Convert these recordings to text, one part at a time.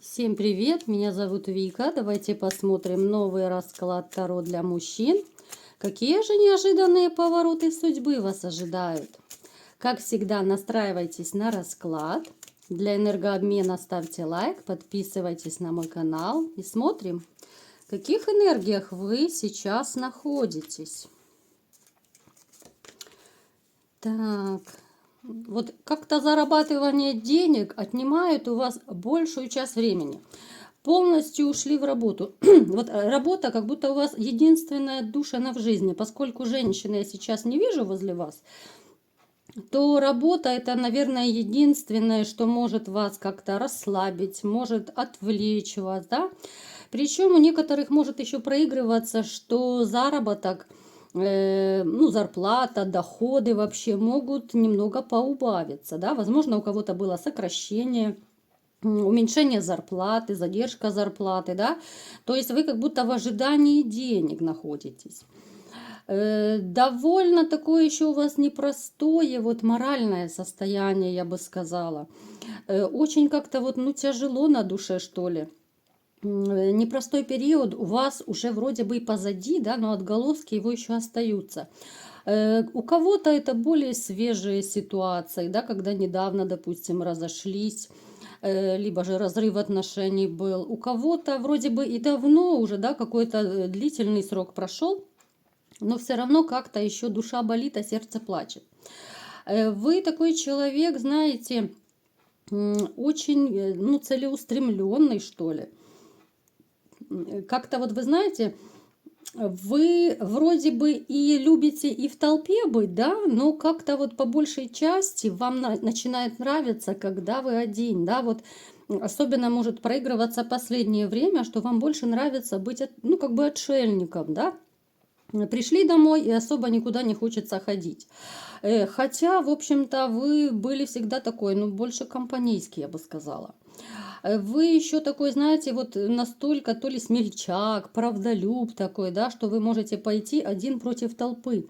Всем привет, меня зовут Вика. Давайте посмотрим новый расклад Таро для мужчин. Какие же неожиданные повороты судьбы вас ожидают? Как всегда, настраивайтесь на расклад. Для энергообмена ставьте лайк, подписывайтесь на мой канал и смотрим, в каких энергиях вы сейчас находитесь. Так, вот как-то зарабатывание денег отнимает у вас большую часть времени. Полностью ушли в работу. Вот работа как будто у вас единственная отдушина в жизни. Поскольку женщины я сейчас не вижу возле вас, то работа это, наверное, единственное, что может вас как-то расслабить, может отвлечь вас, да. Причем у некоторых может еще проигрываться, что заработок, зарплата, доходы вообще могут немного поубавиться, да. Возможно, у кого-то было сокращение, уменьшение зарплаты, задержка зарплаты, да. То есть вы как будто в ожидании денег находитесь. Довольно такое еще у вас непростое вот моральное состояние, я бы сказала. Очень как-то вот, тяжело на душе, что ли. Непростой период у вас уже вроде бы и позади, да, но отголоски его еще остаются. У кого-то это более свежие ситуации, да, когда недавно, допустим, разошлись, либо же разрыв отношений был. У кого-то вроде бы и давно уже, да, какой-то длительный срок прошел, но все равно как-то еще душа болит, а сердце плачет. Вы такой человек, знаете, очень, целеустремленный, что ли. Как-то вот вы знаете, вы вроде бы и любите и в толпе быть, да, но как-то вот по большей части вам начинает нравиться, когда вы один, да, вот особенно может проигрываться последнее время, что вам больше нравится быть, как бы отшельником, да. Пришли домой и особо никуда не хочется ходить. Хотя, в общем-то, вы были всегда такой, больше компанейский, я бы сказала. Вы еще такой, знаете, вот настолько то ли смельчак, правдолюб такой, да, что вы можете пойти один против толпы.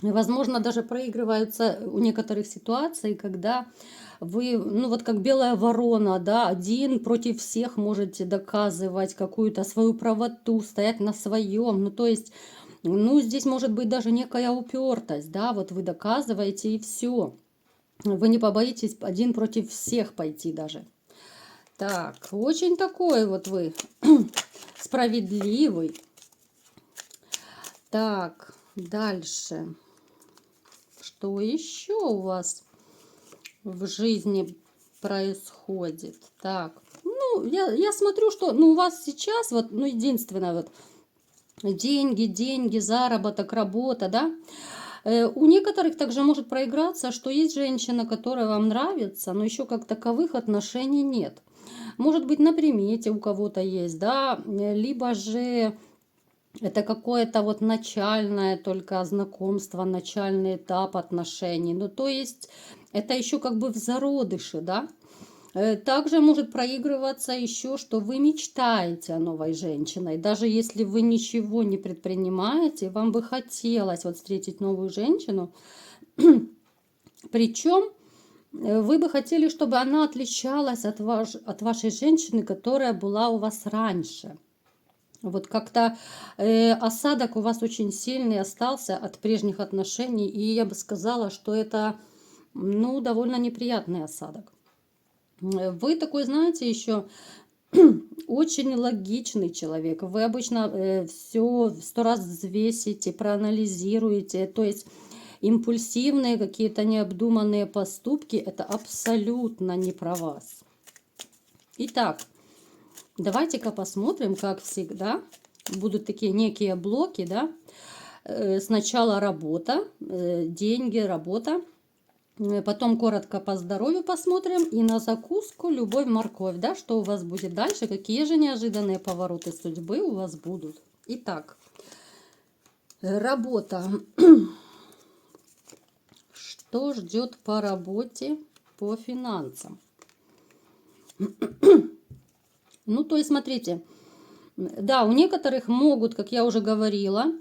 Возможно, даже проигрываются у некоторых ситуаций, когда вы, вот как белая ворона, да, один против всех можете доказывать какую-то свою правоту, стоять на своем. То есть, здесь может быть даже некая упертость, да, вот вы доказываете и все. Вы не побоитесь один против всех пойти даже. Так, очень такой вот вы справедливый. Так, дальше. Что еще у вас в жизни происходит? Так, я смотрю, что у вас сейчас вот, единственное вот деньги, заработок, работа, да. У некоторых также может проиграться, что есть женщина, которая вам нравится, но еще как таковых отношений нет. Может быть, на примете у кого-то есть, да, либо же это какое-то вот начальное только знакомство, начальный этап отношений. То есть это еще как бы в зародыше, да. Также может проигрываться еще, что вы мечтаете о новой женщине. Даже если вы ничего не предпринимаете, вам бы хотелось вот встретить новую женщину. Причем вы бы хотели, чтобы она отличалась от вашей женщины, которая была у вас раньше. Вот как-то осадок у вас очень сильный остался от прежних отношений. И я бы сказала, что это, довольно неприятный осадок. Вы такой, знаете, еще очень логичный человек. Вы обычно все 100 раз взвесите, проанализируете. То есть импульсивные какие-то необдуманные поступки – это абсолютно не про вас. Итак, давайте-ка посмотрим, как всегда. Будут такие некие блоки, да. Сначала работа, деньги, работа. Потом коротко по здоровью посмотрим. И на закуску любовь, морковь, да, что у вас будет дальше, какие же неожиданные повороты судьбы у вас будут. Итак, работа. Что ждет по работе, по финансам? То есть, смотрите, да, у некоторых могут, как я уже говорила,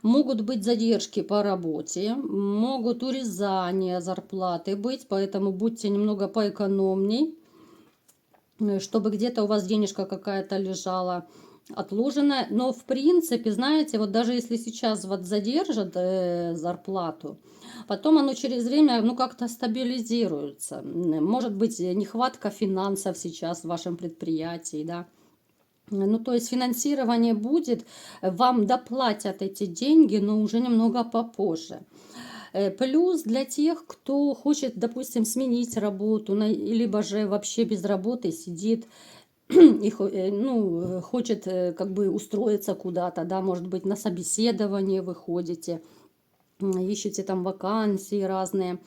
могут быть задержки по работе, могут урезания зарплаты быть, поэтому будьте немного поэкономней. чтобы где-то у вас денежка какая-то лежала отложенная. Но в принципе, знаете, вот даже если сейчас вот задержат зарплату, потом оно через время, ну, как-то стабилизируется. Может быть, нехватка финансов сейчас в вашем предприятии, да. Ну, то есть финансирование будет, вам доплатят эти деньги, но уже немного попозже. Плюс для тех, кто хочет, допустим, сменить работу, либо же вообще без работы сидит и ну, хочет как бы устроиться куда-то, да, может быть, на собеседование вы ходите, ищете там вакансии разные.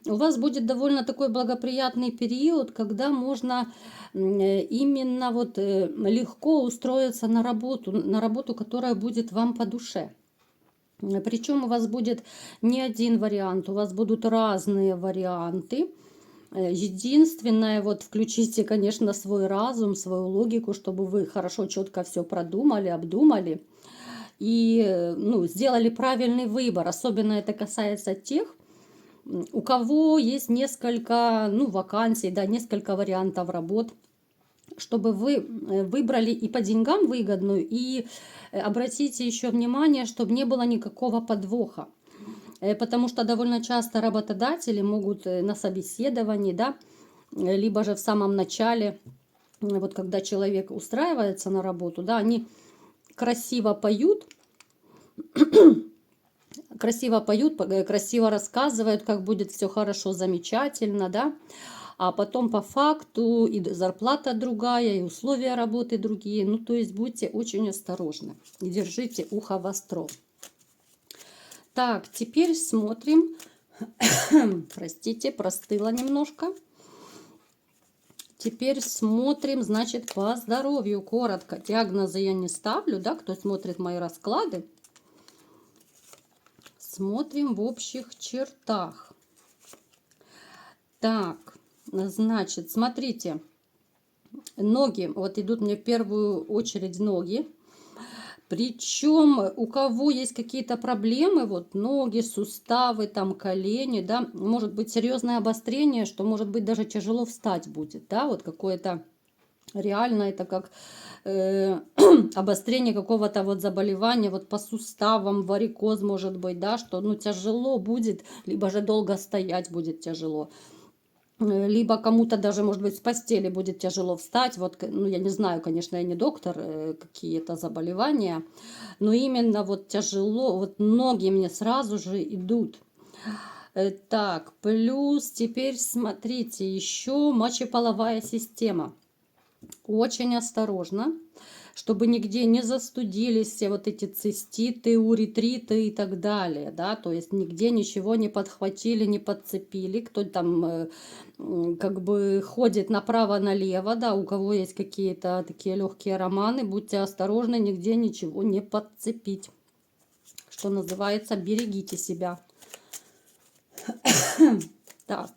У вас будет довольно такой благоприятный период, когда можно именно вот легко устроиться на работу, которая будет вам по душе. Причем у вас будет не один вариант, у вас будут разные варианты. Единственное, вот включите, конечно, свой разум, свою логику, чтобы вы хорошо, четко все продумали, обдумали и ну, сделали правильный выбор. Особенно это касается тех, у кого есть несколько, ну, вакансий, да, несколько вариантов работ, чтобы вы выбрали и по деньгам выгодную, и обратите еще внимание, чтобы не было никакого подвоха. Потому что довольно часто работодатели могут на собеседовании, да, либо же в самом начале, вот когда человек устраивается на работу, да, они красиво поют, красиво рассказывают, как будет все хорошо, замечательно, да, а потом по факту и зарплата другая, и условия работы другие. Ну, то есть будьте очень осторожны и держите ухо востро. Так, теперь смотрим. Простите, простыла немножко. Теперь смотрим, значит, по здоровью. Коротко. Диагнозы я не ставлю, да, кто смотрит мои расклады. Смотрим в общих чертах. Так, значит, смотрите. Ноги, вот идут мне в первую очередь ноги. Причем у кого есть какие-то проблемы, вот ноги, суставы, там колени, да, может быть серьезное обострение, что может быть даже тяжело встать будет, да, вот какое-то реально это как обострение какого-то вот заболевания, вот по суставам, варикоз может быть, да, что ну тяжело будет, либо же долго стоять будет тяжело. Либо кому-то даже, может быть, с постели будет тяжело встать. Вот, ну, я не знаю, конечно, я не доктор, какие это заболевания, но именно вот тяжело, вот ноги мне сразу же идут. Так, плюс теперь смотрите, еще мочеполовая система. Очень осторожно, чтобы нигде не застудились все вот эти циститы, уретриты и так далее, да, то есть нигде ничего не подхватили, не подцепили, кто там как бы ходит направо-налево, да, у кого есть какие-то такие легкие романы, будьте осторожны, нигде ничего не подцепить, что называется, берегите себя. Так,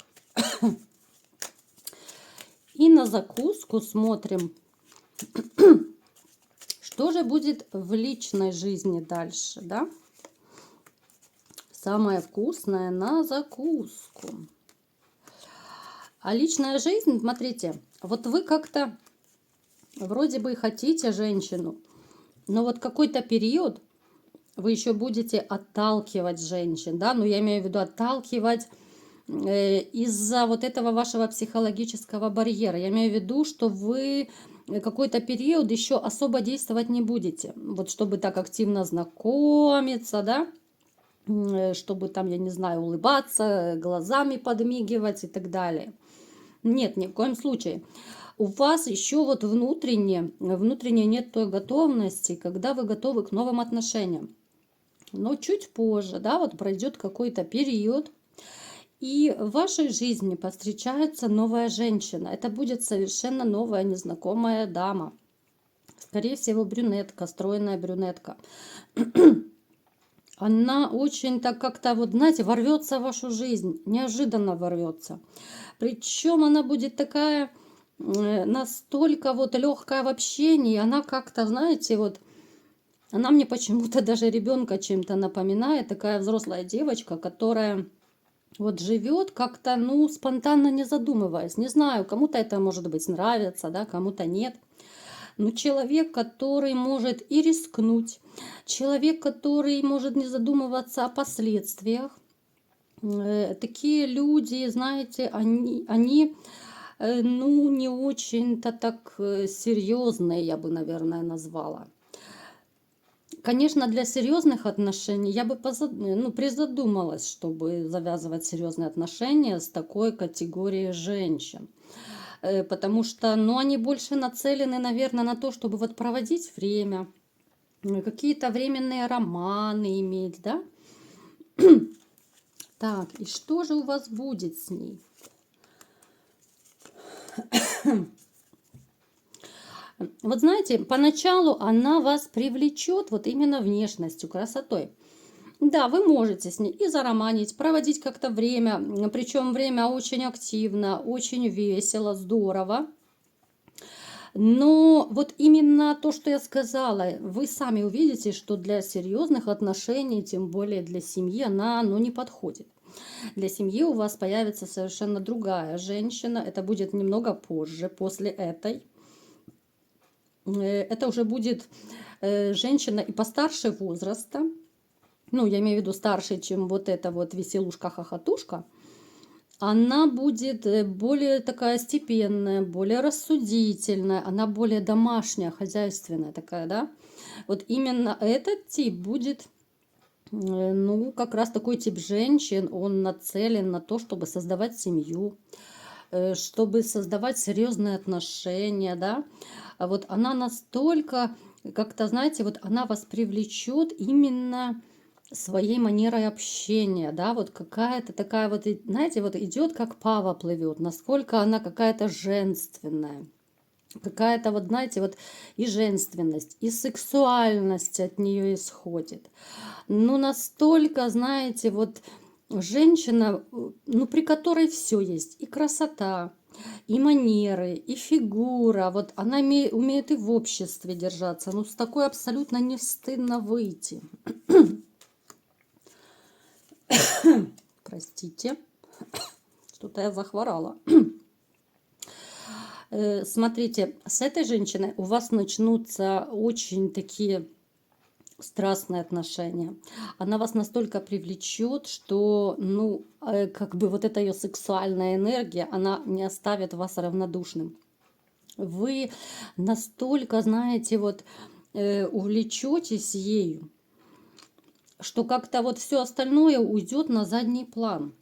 и на закуску смотрим, что же будет в личной жизни дальше, да? Самое вкусное на закуску. А личная жизнь, смотрите, вот вы как-то вроде бы хотите женщину, но вот какой-то период вы еще будете отталкивать женщин, да, ну я имею в виду отталкивать из-за вот этого вашего психологического барьера. Я имею в виду, что вы какой-то период еще особо действовать не будете. Вот чтобы так активно знакомиться, да, чтобы там, я не знаю, улыбаться, глазами подмигивать и так далее. Нет, ни в коем случае. У вас еще вот внутренне нет той готовности, когда вы готовы к новым отношениям. Но чуть позже, да, вот пройдет какой-то период, и в вашей жизни повстречается новая женщина. Это будет совершенно новая, незнакомая дама. Скорее всего, брюнетка, стройная брюнетка. Она очень так как-то, вот знаете, ворвется в вашу жизнь, неожиданно ворвется. Причем она будет такая настолько вот легкая в общении, она как-то, знаете, вот, она мне почему-то даже ребенка чем-то напоминает, такая взрослая девочка, которая вот живет как-то, ну, спонтанно не задумываясь. Не знаю, кому-то это, может быть, нравится, да, кому-то нет. Но человек, который может и рискнуть, человек, который может не задумываться о последствиях. Такие люди, знаете, они ну, не очень-то так серьезные, я бы, наверное, назвала. Конечно, для серьезных отношений я бы ну, призадумалась, чтобы завязывать серьезные отношения с такой категорией женщин. Потому что, ну, они больше нацелены, наверное, на то, чтобы вот проводить время, какие-то временные романы иметь, да? Так, и что же у вас будет с ней? Вот знаете, поначалу она вас привлечет вот именно внешностью, красотой. Да, вы можете с ней и зароманить, проводить как-то время, причем время очень активно, очень весело, здорово. Но вот именно то, что я сказала, вы сами увидите, что для серьезных отношений, тем более для семьи, она ну, не подходит. Для семьи у вас появится совершенно другая женщина. Это будет немного позже, после этой. Это уже будет женщина и постарше возраста. Ну, я имею в виду старше, чем вот эта вот веселушка-хохотушка. Она будет более такая степенная, более рассудительная, она более домашняя, хозяйственная такая, да. Вот именно этот тип будет, ну, как раз такой тип женщин, он нацелен на то, чтобы создавать семью, чтобы создавать серьезные отношения, да. А вот она настолько, как-то, знаете, вот она вас привлечет именно своей манерой общения, да, вот какая-то такая вот, знаете, вот идет как пава плывет, насколько она какая-то женственная, какая-то вот, знаете, вот и женственность, и сексуальность от нее исходит. Ну, настолько, знаете, вот женщина, ну, при которой все есть, и красота, и манеры, и фигура, вот она умеет и в обществе держаться, ну, с такой абсолютно не стыдно выйти. Простите, что-то я захворала. Смотрите, с этой женщиной у вас начнутся очень такие страстные отношения. Она вас настолько привлечет, что, ну, как бы вот эта ее сексуальная энергия, она не оставит вас равнодушным. Вы настолько, знаете, вот увлечетесь ею, что как-то вот все остальное уйдет на задний план.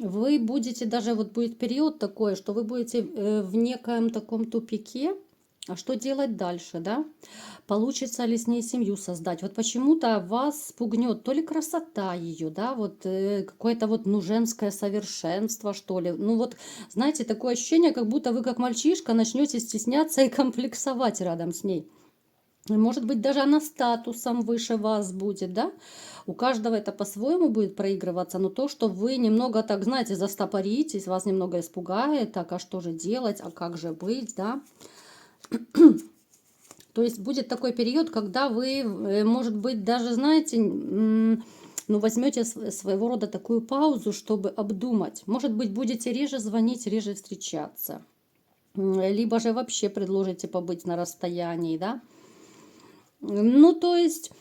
Вы будете, даже вот будет период такой, что вы будете в некоем таком тупике, а что делать дальше, да? Получится ли с ней семью создать? Вот почему-то вас спугнет то ли красота ее, да, вот какое-то вот, ну, женское совершенство, что ли. Ну, вот, знаете, такое ощущение, как будто вы как мальчишка начнете стесняться и комплексовать рядом с ней. Может быть, даже она статусом выше вас будет, да? У каждого это по-своему будет проигрываться, но то, что вы немного так, знаете, застопоритесь, вас немного испугает, так, а что же делать, а как же быть, да? То есть будет такой период, когда вы, может быть, даже, знаете, ну, возьмете своего рода такую паузу, чтобы обдумать. Может быть, будете реже звонить, реже встречаться. Либо же вообще предложите побыть на расстоянии, да? Ну, то есть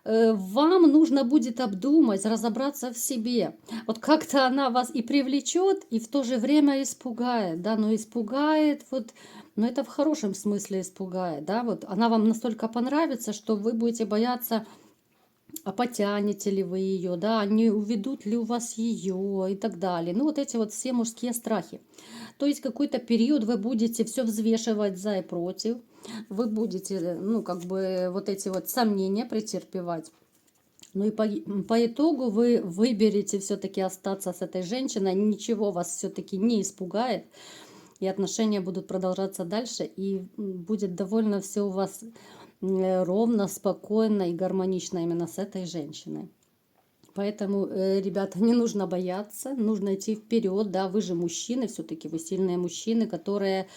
вам нужно будет обдумать, разобраться в себе. Вот как-то она вас и привлечет, и в то же время испугает, да, но испугает вот, но это в хорошем смысле испугает, да, вот она вам настолько понравится, что вы будете бояться, а потянете ли вы ее, да, не уведут ли у вас ее и так далее. Ну, вот эти вот все мужские страхи. То есть какой-то период вы будете все взвешивать за и против, вы будете, ну, как бы вот эти вот сомнения претерпевать. Ну и по итогу вы выберете все-таки остаться с этой женщиной, ничего вас все-таки не испугает, и отношения будут продолжаться дальше, и будет довольно все у вас ровно, спокойно и гармонично именно с этой женщиной. Поэтому, ребята, не нужно бояться, нужно идти вперед, да, вы же мужчины, все-таки вы сильные мужчины, которые,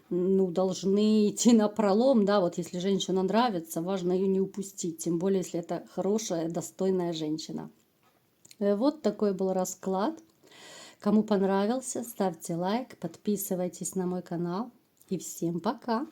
ну, должны идти на пролом, да, вот если женщина нравится, важно ее не упустить, тем более, если это хорошая, достойная женщина. Вот такой был расклад. Кому понравился, ставьте лайк, подписывайтесь на мой канал. И всем пока!